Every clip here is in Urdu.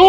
2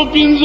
5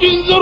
5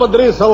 1500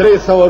300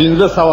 300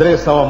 300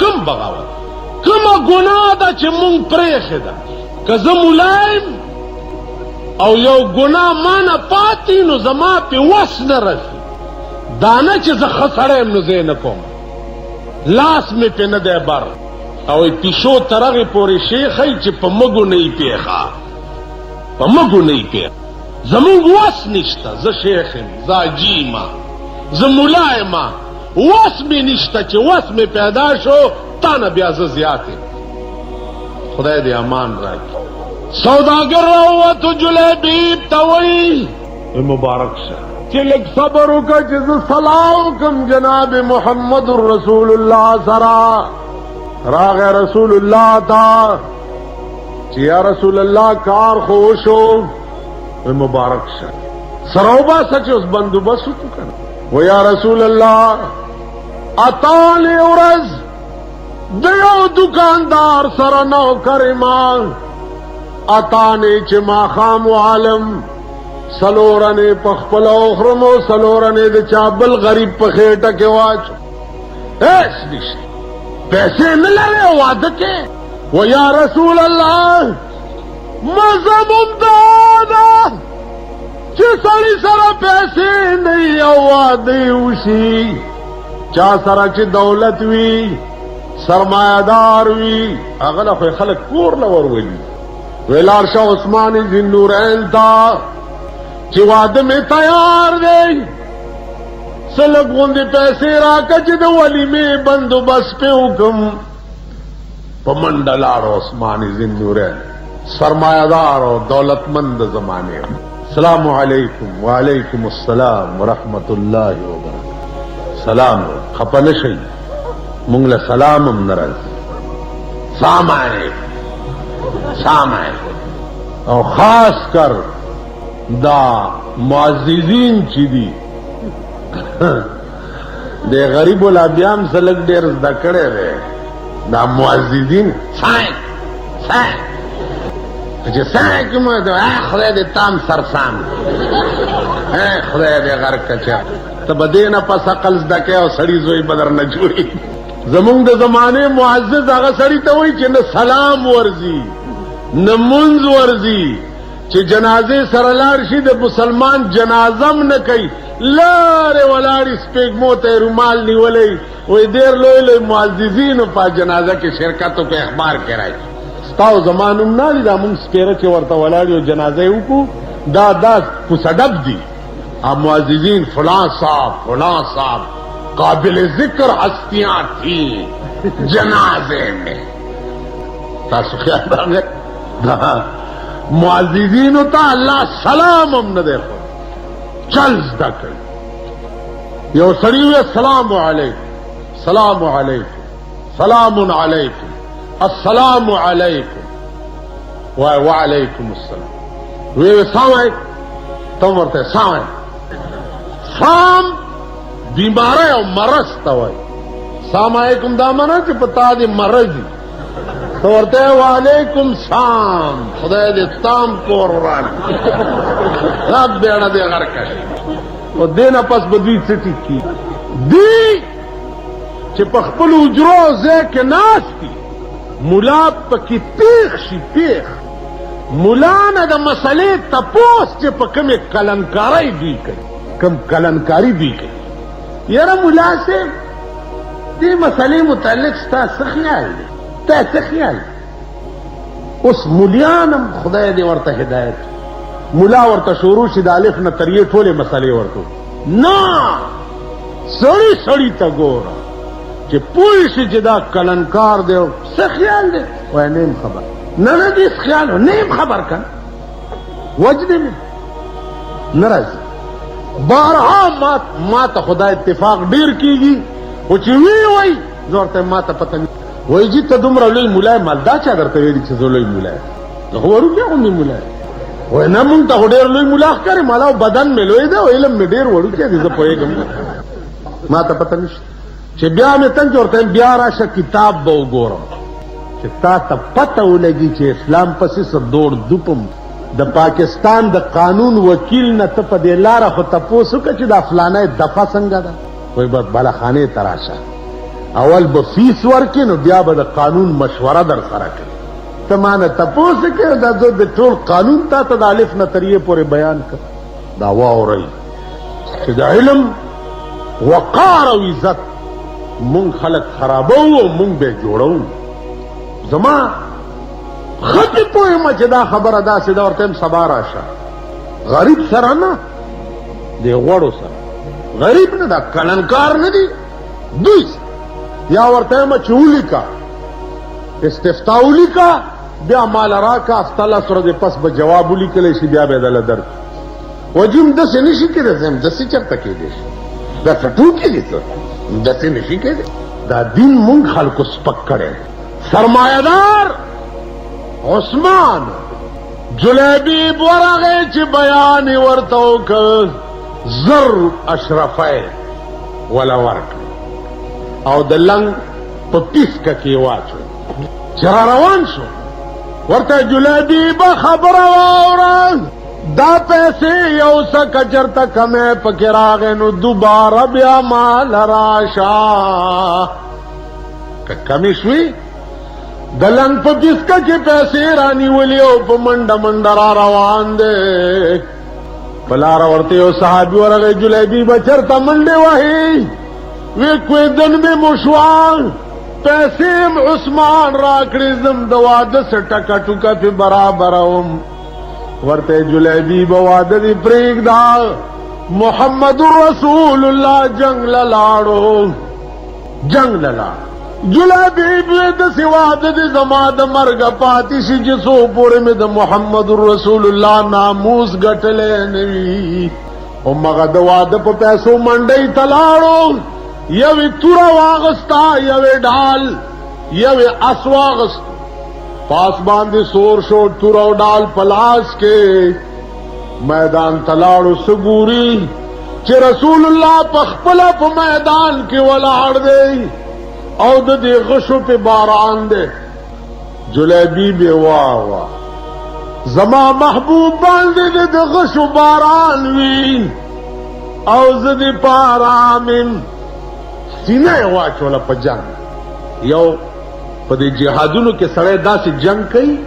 کم بغاوت کما ګناه ده چې مونږ پرېښې ده که زه ملایم او یو ګناه مانه پاتې نو زما پې وس نه رسي دا نه چې زه ښه سړی یم نو زه یې نه کوم لاس مې پې نه دی بر او پیشو تر هغې پورې شی ښیي چې په مږو نه یې پېښه په مږو نه یې پېښه زمونږ وس نشته زه شیخ یم زه حاجي یم زه ملا یم وس مې نشته چې وس مې پیدا شو تا نه بیا زه زیات یم خدای دې امان راکړي سوداګر راووتو جلیبیب ته وایي مبارک شه چې لږ صبر وکړه چې زه سلام کم جناب محمد رسول الله سره راغی رسول الله ته چې یا رسول الله کار خو وشو مبارک شه سره وباسه چې اوس بندوبست وکړو که نه و یا رسول الله اتانې ورځ د یو دکاندار سره نوکر ما اتانې چې ماښام عالم سلورنې په خپله وخورم او سلورنې د چا بل غریب په خېټه کې واچو هېڅ نشته پیسې نه لرې او واده کې و یا رسول الله مذهب دا ده چې سړي سره پیسې نه وي او واده وشي چا سره چې دولت وي سرمایهدار وي هغه له خو خلک کور له ورولي وی لاړ شه عثمان ذوالنورین ته چې واده مې تیار دی څه لږ غوندې پیسې راکړه چې د ولیمې بندوبست پې وکړم په منډه لاړ عثمان ذوالنورین سرمایهدار او دولتمند زمانه السلام علیکم وعلیکم السلام ورحمت الله وبرکاته سلام خپه نه شئ مونږ له سلام هم نه راځي سلام علیکم سلام علیکم او خاص کر دا معززین چې دي د غریب الابیام سره لږ ډېر زده کړی دی دا معززین ساین چې څنګه کومه ده خدای دې تام سرسام خدای دې غر کچا ته به دې نه پس عقل زده کوې او سړي زوی به در نه جوړي زمونږ د زمانې معزز هغه سړي ته وایي چې نه سلام ورځي نه مونځ ورځي چې جنازې سره لاړ شي د مسلمان جنازم نه کوي لارې ولاړې سپېږمو ته یې رومال نیولی وایي ډېر لوی لوی معززینو په جنازه کې شرکت په اخبار کې راځي ستاو زما نوم نه دي دا مونږ سپېره چې ورته ولاړ یو جنازه یې وکړو دا کوڅه دي معززین فلاں صاحب قابل ذکر ہستیاں تھیں جنازے میں تاسو خیال راغی معززین ہوتا اللہ سلام ہم نہ دیکھو چل زده کوي یو سړي وی السلام علیکم سلام علیکم سلام علیکم السلام علیکم وعلیکم السلام وی السلام علیکم تم ورته سلام علیکم سلام بیماری او مرض ته وایي سلام علیکم دا معنی چې په تا دې مرض دي تو ورته وعلیکم سلام خدای دې تام کور ورانه رب بیاړه دې غر کړي او دې نه پس به دوی څه ټیک کي دی چې په خپل حجرو ځای کې ناست دي ملا پکې پیښ شي پیښ ملا نه د مسلې تپوس چې په کومې کلنکارۍ دوی کوي کوم کلنکاري دوی کوي یاره ملا صاحب دې مسلې متعلق ستا څه خیال دی تا څه خیال اوس ملیان هم خدای دې ورته هدایت ملا ورته شروع شي د الف نه تر یې ټولې مسلې ورته نه سړی سړی ته ګوره چې پوه شي چې دا کلنکار دی څه خیال دی وایي نه یم خبر نه دې خیال نه یم خبر که وجدې مې نه راځي بارها ما ته خدای اتفاق ډیر کیږي خو چې وی وایي زه ورته ما ته پته وایي جي ته دومره لوی ملا یې مال دا چا درته ویلي چې زه لوی ملا یم زه خو وړوکی غوندې ملا یم وایي نه مونږ ته خو ډېر لوی ملا ښکاري مالا بدن مې لوی دی او علم مې ډېر وړوکی دی زه پوهېږم ما ته پته نشته چې بیا مې تنګ ورته بیا راشه کتاب به وګورم چې تا ته پته ولګي چې اسلام پسې څه دوړ دوپم د پاکستان د قانون وکیل نه ته په دې لاره خو تپوس وکړه چې دا فلانی دفعه څنګه ده وایي بس بلخانې ته راشه اول به فیس ورکې نو بیا به د قانون مشوره در سره کوي. ته مانه تپوس کې دا د ټول قانون تا ته د الف نه تر یې پورې بیان کړ. دا واورئ چې د علم وقار او عزت مونږ خلک خرابو او مونږ به جوړو. زما خطی پوهیمه چې دا خبره داسې ده ورته یم سبا راشه. غریب سره نه دی غوړو سره غریب نه دا کلنکار نه دی دوی یا ورته یم چې ولیکه استفتاء ولیکه بیا مال راکه افتله سره د پس به جواب ولیکلی شي بیا به یې دله درک وجیم داسې نشي کېدی زم داسې چېرته کېدی شي دا ټوکې دي څه داسې نشي کېدی. دا دین مونږ خلکو سپک کړی سرمایهدار عثمان جلیبیب ورغی چې بیان یې ورته وکړ زر اشرفی وله ورکړ او د لنګ په پیسکه کې واچو چې را روان شو ورته جلیبیبه خبره واوره دا پیسې یو څه کچرته کمې پکې راغې نو دوباره بیا مال راشه که کمې شوې د لنګ په پیسکه کې پیسې رانیولې او په منډه منډه را روان دی. په لاره ورته یو صحابي ورغی جلیبیبه چېرته منډې وهي وی کویدن مې مو شوه پیسې عثمان راکړې زم د واده څه ټکه ټوکه پې برابروم. ورته جلیبیبه واده دې پرېږده محمد رسول الله جنگ له لاړو جنگ له لاړ. جلیبیب داسې واده دې زما د مرګه پاتې شي چې څو پورې مې د محمد رسول الله ناموس ګټلی نه وي. همغه د واده په پیسو منډۍ ته لاړو یوې توره واغسته یوې ډال یوې اس واغست پاس باندې سور شو تور او ډال پلاس کې میدان تلاړو سګوري چې رسول الله په خپل په میدان کې ولاړ دی او د دې غشو په باران دی. جلیبیب واه واه زما محبوب باندې د غشو باران وی او زه دې پارامم سینه واچوله په جنگ. یو په دې جهادونو کې سړی داسې جنگ کوي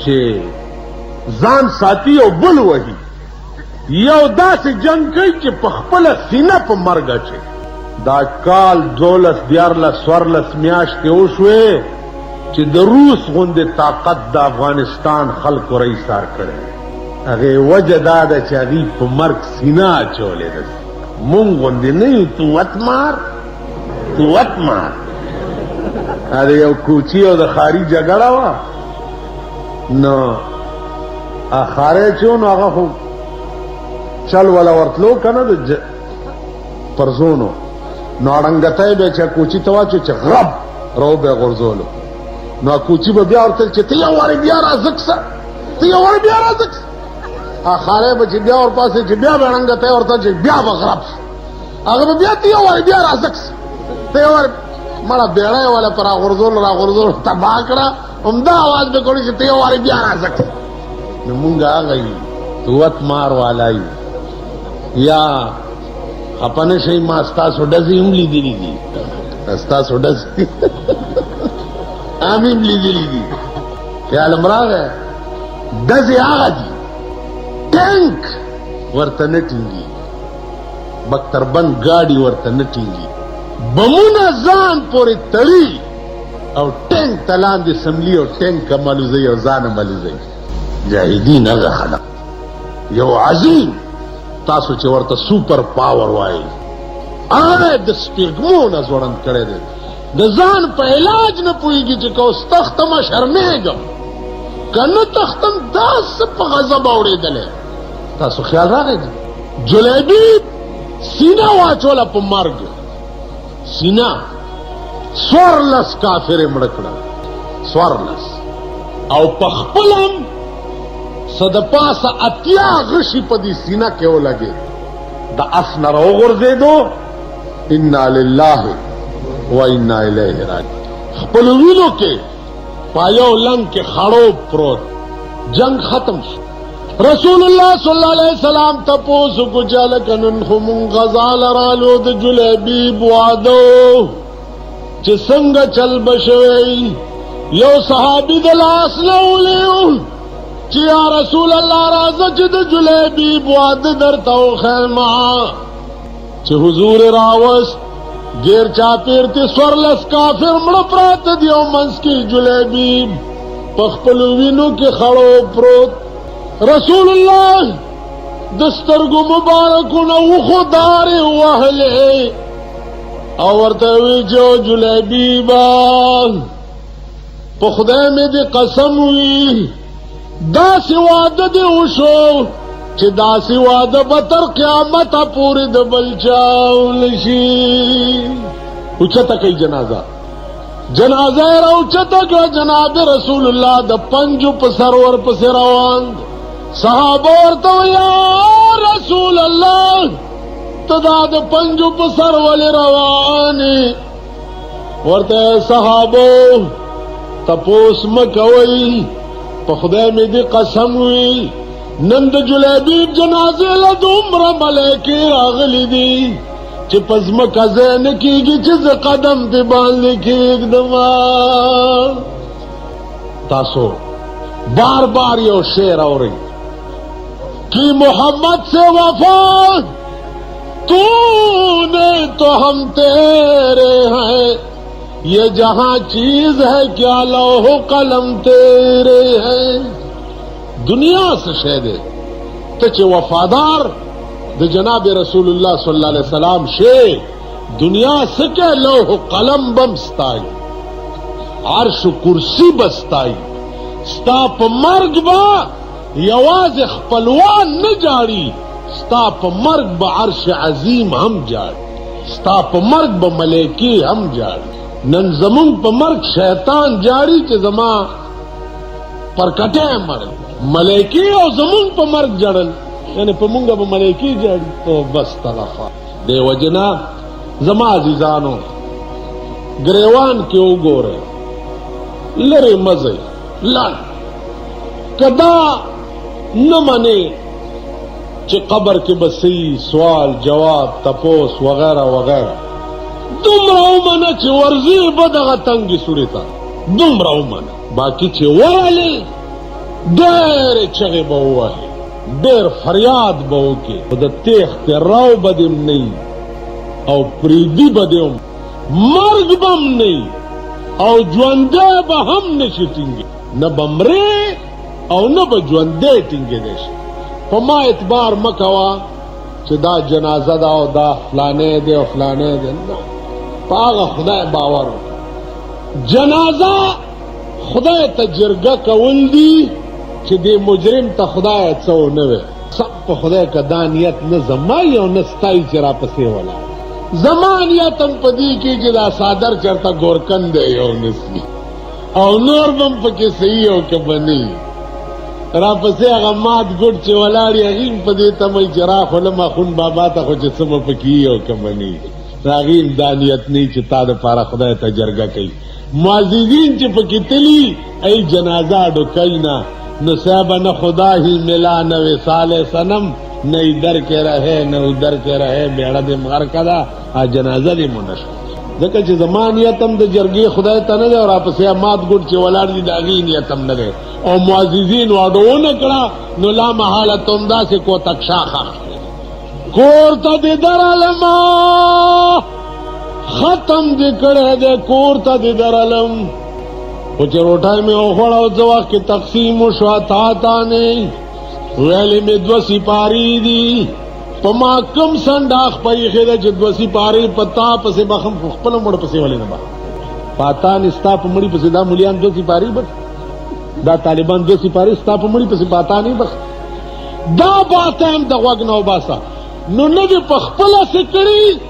چې ځان ساتي او بل وهي یو داسې جنگ کوي چې په خپله سینه په مرګ اچي. دا کال 12 میاشتې وشوې چې د روس غوندې طاقت د افغانستان خلکو رئیسار کړی. هغې وجه دا ده چې هغوی په مرګ سینه اچولې ده. مونږ غوندې نه یو توت مار دا یو کوچي او د خاري جګړه وه نو خاری چې و نو هغه خو چل وله ورتلو که نه د پرزونو نو اړنګتی به چې کوچي ته واچو چې غرب رو به یې غورځولو نو کوچي به بیا ورته چې ته یو وارې بیا رازک سه خاری به چې بیا ورپاسې چې بیا به اړنګتی ورته چې بیا به غرب سه هغه به بیا ته یو وارې بیا رازک سه ته یو وارې مړه بیړی والا په راغورځولو تباه کړه همدا اواز به کوړي چې ته یو وارې بیا رازک سه. نو مونږ هغه یو توت مار والا یو یا خپه نه شئ ما ستاسو ډزې هم لیدلي دي ستاسو ډزې هم لیدلي دي خیال م راغی ډزې هغه دي ټینک ورته نه ټینګي بختربند ګاډي ورته نه ټینګي بمونه ځان پورې تړي او ټینک ته لاندې سملي او ټینک مالوزوي او ځان مالوزوي. جاهدین هغه خلق یو عظیم تاسو چې ورته سوپر پاور وایي هغه د سپېږمو نه ځوړند کړی دی د ځان په علاج نه پوهېږي چې که اوس تختمه شرمېږم که نه تختم داسې په غضب اورېدلی تاسو خیال راغی دی. جلیبیب سینه واچوله په مرګ سینه 14 کافر یې مړه کړه 14 او په خپل هم څه د پاسه 80 غشي په دې سینه کې ولګېد. د اس نه راوغورځېدو انا لله و انا الیه راجعون. خپلو وینو کې په یو لنګ کې خړوب پروت جنگ ختم شو. رسول الله صلی الله علیه وسلم تپوس کو چاله کنن خو مون غزا لرالو د جلیبیب واده چې څنګه چل بشوي یو صحابي د لاس نه ولیو چې یا رسول الله راځه چې د جلیبی واده درته وښیم چې حضور راوست غیر چاپیر تی سورلس کافر مړه پراته دی او منځ کې جلیبی په خپلو وینو کې خړو پروت رسول الله د سترګو مبارکونه وښو دارې وهلې او ورته وی جو جلیبی با په خدای مې دې قسم وي داسې واده دې وشو چې داسې واده به تر قیامته پورې د بل چا ونشي اوچته کوي جنازه یې راوچته کړه جناب رسول الله د پنجو په سر ورپسې روان صحابه ورته یا رسول الله ته دا د پنجو په سر ولې روانې ورته صحابو تپوس مه کوئ په خدای مې دې قسم وي نن د جلیبی جنازې له دومره ملایکې راغلي دي چې په ځمکه ځای نه کېږي چې زه قدم دې باندې کېږدمه تاسو بار بار یو شعر اورئ کہ محمد سے وفا تو نے تو ہم تیرے ہیں یہ جہاں چیز ہے کیا لوح قلم تیرے ہیں دنیا سے شے دے تچے وفادار د جناب رسول اللہ صلی اللہ علیہ وسلم شے دنیا سکے لوح قلم بمستائی عرش کرسی بستائی ستا پا مرگ با یواز خپلوان نه جاړي ستا په مرګ به عرش عظیم هم جاړي ستا په مرګ به ملایکې هم جاړي نن زمون په مرګ شیطان جاړي چې زما پر کټه مړ ملایکې او زمون په مرګ جړل یعنی په مونږ به ملایکې جاړي او بس طرفه دی وجنا زما عزیزانو گریوان کې وګوره لری مزه لړ کدا نہ مانے کہ قبر کے بسی سوال جواب تپوس وغیرہ وغیرہ دم راو مانا چھ ورزی بدغا تنگی سوریتا دم راو مانا باقی چھ والی دیر چگے بہوا ہے دیر فریاد بہو کے دا تیخت راو بدیم نہیں او پریدی بدیم مرگ بم نہیں او جواندے با ہم نشتنگے نہ بمرے او نه به ژوندی ټینګېدی شي په ما اعتبار مه کوه چې دا جنازه ده او دا فلانی دی او فلانی دی نه په هغه خدای باور جنازه خدای ته جرګه کول دي چې دې مجرم ته خدای څه ونه وی سب په خدای که دا نیت نه زما یو نه ستایي چې راپسې ولاړ زما نیت هم په دې کې چې دا صادر چېرته ګورکن دی یو نسي او نور به هم پکې صحیح او که به نه را پسې هغه مات ګوډ چې ولاړ هغې په دې تمئ چې راخولم اخون بابا ته خو چې څه به پکې وي او که به نه وي هغې هم دا نیت نه چې تا دپاره خدای ته جرګه کوي معززین چې پکې تلي ای جنازه ډوکئ نه نو صاحب نه خدا ہی ملا نہ وصال صنم نہ ادھر کے رہے نہ ادھر کے رہے بیڑا دے مغر کدا جنازه دې منش ځکه چې زمانیتم د جرګې خدای ته نه دی او راپسې مات ګوډ چې ولاړ دي د هغې نیتم نه دی او معززین واډونه کړه نو لا محاله تم داسې کو تکشا خاخ کور ته دې درالما ختم دې کړی دی کور ته دې درالم خو چې روټۍ مې وخوړه او څه وخت کې تقسیم وشوه تا نه ویلې مې 2 سپارې دي په ما کم سنډاخ پېښې ده چې 2 سپارې په تا پسې به هم خپله مړ پسې ولې نه به پاتان ستا په مړي پسې دا ملیان 2 سپارې بس دا طالبان 2 سپارې ستا په مړي پسې پاتانې بس دا باته هم د غوږ نه وباسه نو نه دې په خپله څه کړي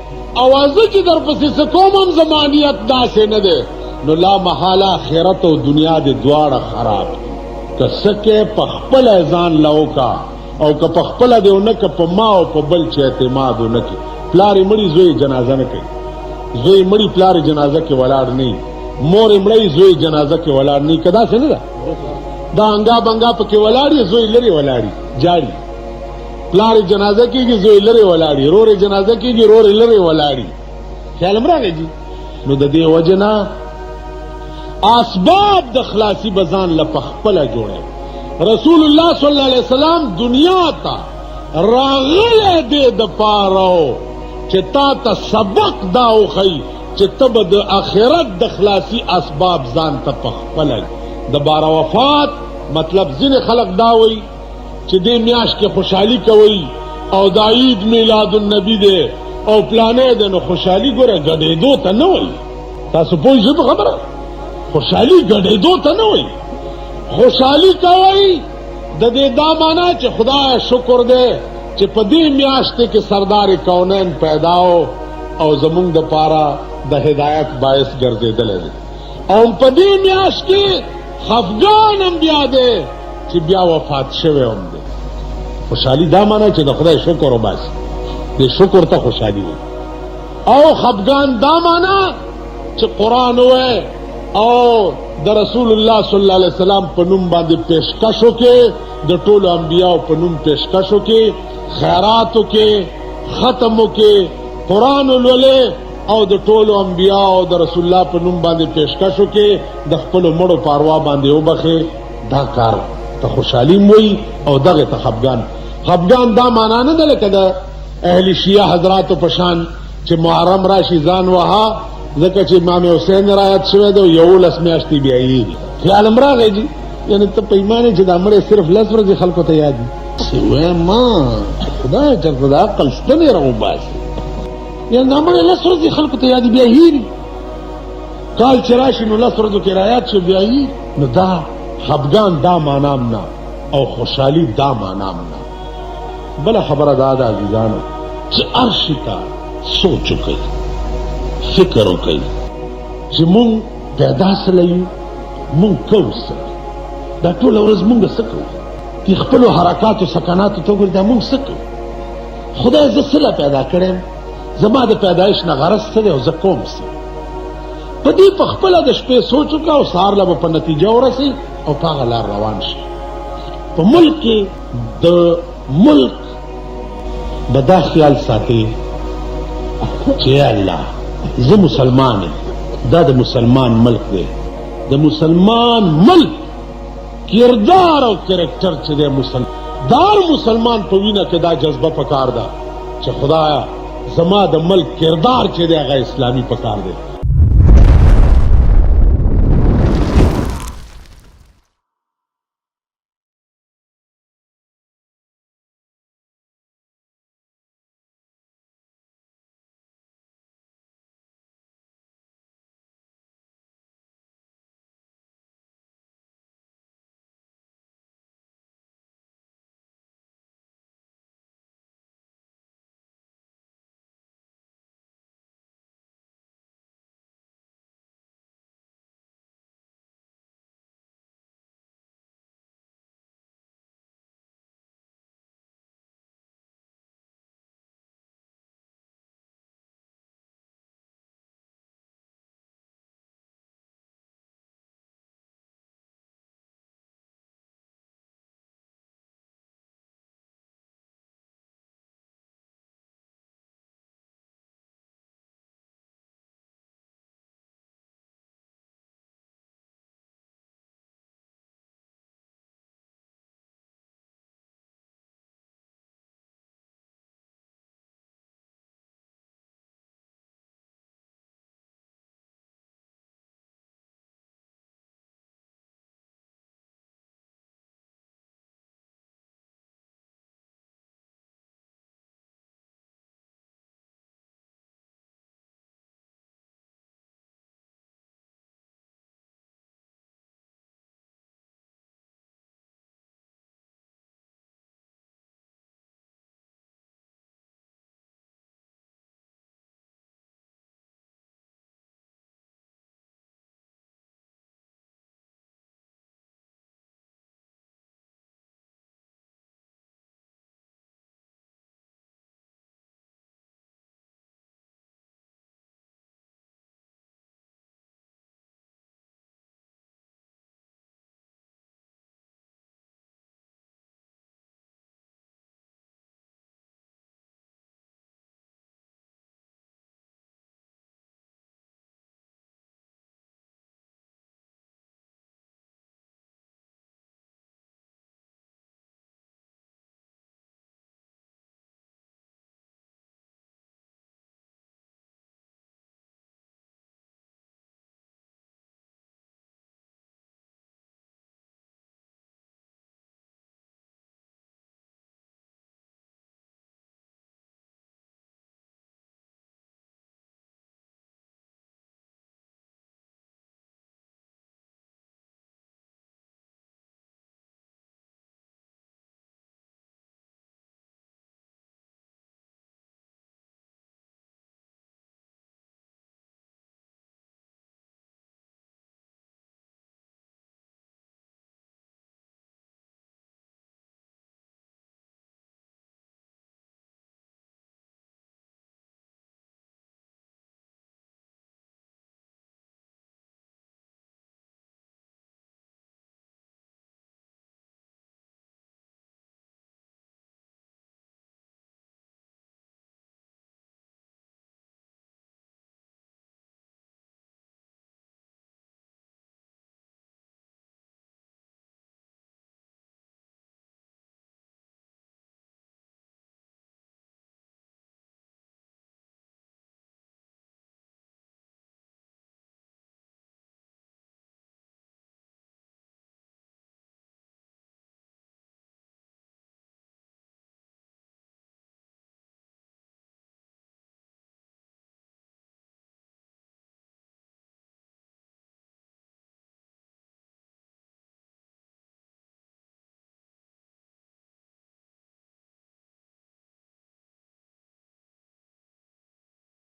اوازه چې در پسې څه کوم هم زمانیت داسې نه دی نو لا محاله آخرت او دنیا دې دواړه خراب که سکے پخپل ځان لوکا او که پخپل دیونه که په ما او په بل چې اعتماد نه کی پلاری مړی زوی جنازه نه کوي زوی مړی پلاری جنازه کې ولاړ نه مور مړی زوی جنازه کې ولاړ نه کدا څه نه دا انګا بنګا پکې ولاړی زوی لري ولاړی جاړي پلاری جنازه کېږي زوی لري ولاړی رورې جنازه کېږي رورې لري ولاړی خیال مرغه جی نو د دې وجنا اسباب د خلاصي بزان لپخپله جوړه. رسول الله صلی الله علیه وسلم دنیا ته راغله دې د پاره چې تا ته سبق دا وخی چې تب د آخرت د خلاصي اسباب ځان ته پخپله. د بار وفات مطلب ځینې خلق دا وی چې دې میاشت کې خوشحالي کوي او د عید میلاد النبی دی او پلانې دی، نو خوشحالي ګوره ګډېدو ته نه وایي. تاسو پوه شئ په خبره؟ خوشحالي ګډېدو ته نه وایي، خوشحالي کوي د دې دا معنا چې خدای شکر دی چې په دې میاشت کې سردار کونین پیداو او زمونږ د پاره د هدایت باعث ګرځېدلی دی، او په دې میاشت کې خفګان هم بیا دی چې بیا وفات شوی هم دی. خوشحالي دا معنا چې د خدای شکر وباسي، د شکر ته خوشحالي وي. او خفګان دا معنا چې قرآن وای او د رسول الله صلی الله علیه وسلم په نوم باندې پیشکشو کې د ټولو انبیاو په نوم پیشکشو کې خیراتو کې ختمو کې قرآن ولولې او د ټولو انبیاو د رسول الله په نوم باندې پیشکشو کې د خپلو مړو پاروا باندې وبخې. دا کار ته خوشحالي وي او دغه ته خفګان. خفګان دا معنا نه ده لکه د اهل شیعه حضراتو په شان چې محرم راشي ځان وها ځکه چې امام حسین رایت شوی دی 11 میاشتې بیا یې خیال هم راغی جي، یعنې ته په ایمان چې دا مړی صرف 10 ورځې خلکو ته یاد دي. وایم خدای چېرته د عقل ستنې راوباسي، یعنې دا مړی 10 ورځې خلکو ته یاد دي بیا هېري، کال چې راشي نو 10 ورځو کې رایات شو بیا هېري. نو دا خفګان دا معنام نه او خوشحالي دا معنام نه. بله خبره دا ده عزیزانو چې هر شي ته سوچ وکړئ، فکر وکړئ چې مونږ پیدا سره یو، مونږ کوو څه، دا ټوله ورځ مونږ څه کوو، د خپلو حرکاتو سکناتو ته وګورئ دا مونږ څه کوو. خدای زه څه له پیدا کړی یم، زما د پیدایش نه غرض څه دی او زه کوم څه. په دې په خپله د شپې سوچ وکړه او سهار له به په نتیجه ورسئ او په هغه لار روان شي. په ملک کې د ملک به دا خیال ساتئ چې الله زه مسلمان یم، دا د مسلمان ملک دی، د مسلمان ملک کردار او کرکټر چې دی دار مسلمان په وینه کې دا جذبه پکار ده چې خدایا زما د ملک کردار چې دی هغه اسلامي پکار دی.